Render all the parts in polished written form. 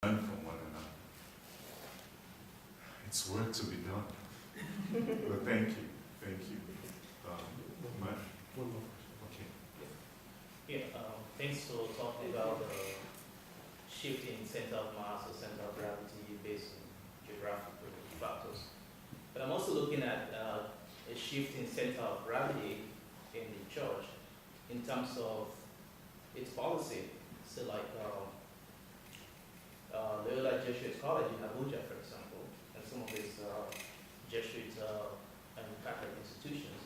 learn from one another. It's work to be done. Well, thank you. Thank you. Matt? One more. Okay. Yeah, thanks for talking about the shifting center of mass or center of gravity based on geographical factors. But I'm also looking at a shift in center of gravity in the church in terms of its policy. So like Loyola Jesuit College in Abuja, for example, and some of its Jesuit and Catholic institutions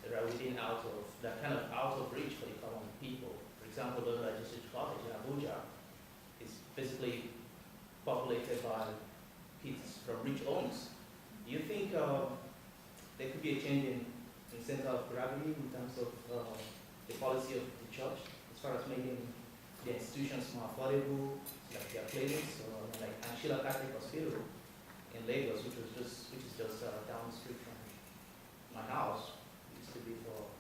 that are kind of out of reach for the common people. For example, Loyola Jesuit College in Abuja is basically populated by kids from rich homes. Do you think there could be a change in center of gravity in terms of the policy of the church as far as making the institutions more affordable, like their clinics, or like Anshila Catholic Hospital in Lagos, which is just down the street from my house, it used to be for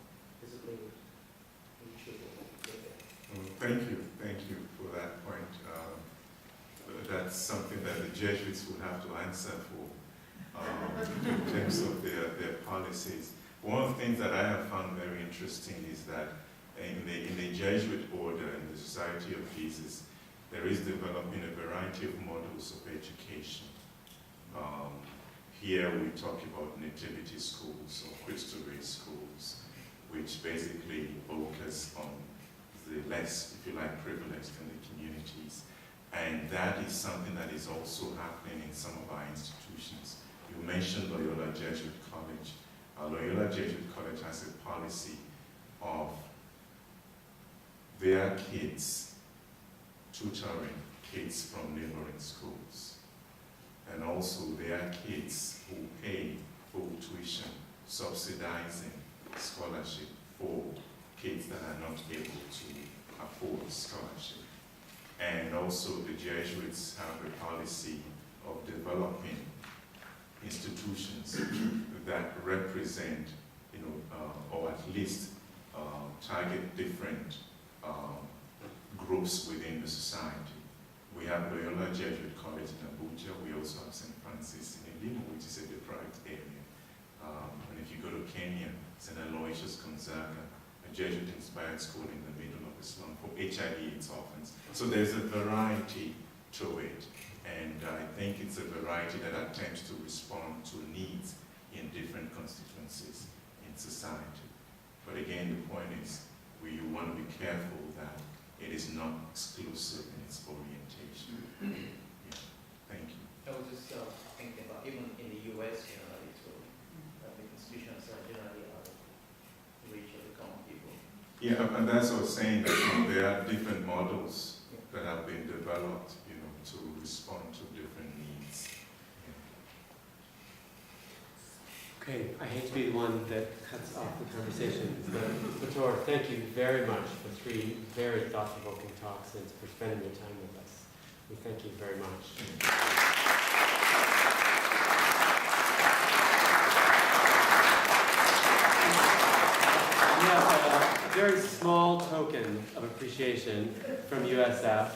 physically rich people. Thank you for that point. That's something that the Jesuits will have to answer for in terms of their policies. One of the things that I have found very interesting is that in the Jesuit order, in the Society of Jesus, there is developing a variety of models of education. Here we talk about nativity schools or Christian race schools, which basically focus on the less, if you like, privileged in the communities. And that is something that is also happening in some of our institutions. You mentioned Loyola Jesuit College. Loyola Jesuit College has a policy of their kids tutoring kids from neighboring schools, and also their kids who pay full tuition, subsidizing scholarship for kids that are not able to afford scholarship. And also the Jesuits have a policy of developing institutions that represent, or at least target different groups within the society. We have Loyola Jesuit College in Abuja. We also have St. Francis in Elimo, which is a deprived area. And if you go to Kenya, St. Aloysius Gonzaga, a Jesuit-inspired school in the middle of the slum for HIV/AIDS orphans. So there's a variety to it. And I think it's a variety that attempts to respond to needs in different constituencies in society. But again, the point is, you want to be careful that it is not exclusive in its orientation. Yeah. Thank you. I was just thinking about even in the U.S., the institutions are generally out of reach of the common people. Yeah, and that's what I was saying, that there are different models that have been developed, to respond to different needs. Okay, I hate to be the one that cuts off the conversation, but Bator, thank you very much for 3 very thought-provoking talks and for spending your time with us. We thank you very much. We have a very small token of appreciation from USF,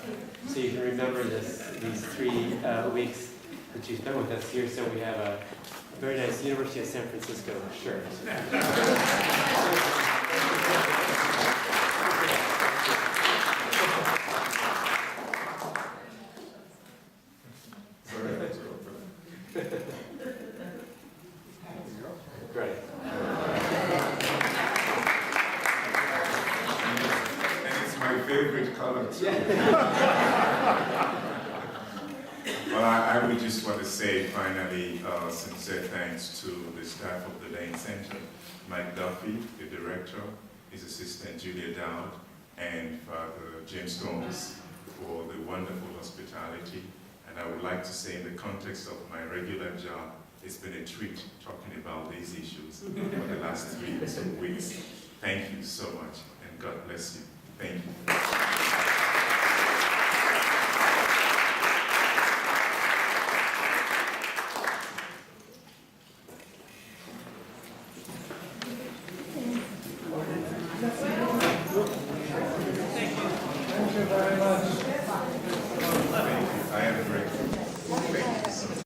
so you can remember these 3 weeks that you spent with us here. So we have a very nice University of San Francisco shirt. Great. And it's my favorite color too. Well, I would just want to say finally, sincere thanks to the staff of the Lane Center, Mike Duffy, the director, his assistant Julia Dowd, and Father James Gomes for the wonderful hospitality. And I would like to say, in the context of my regular job, it's been a treat talking about these issues for the last 3 weeks. Thank you so much, and God bless you. Thank you.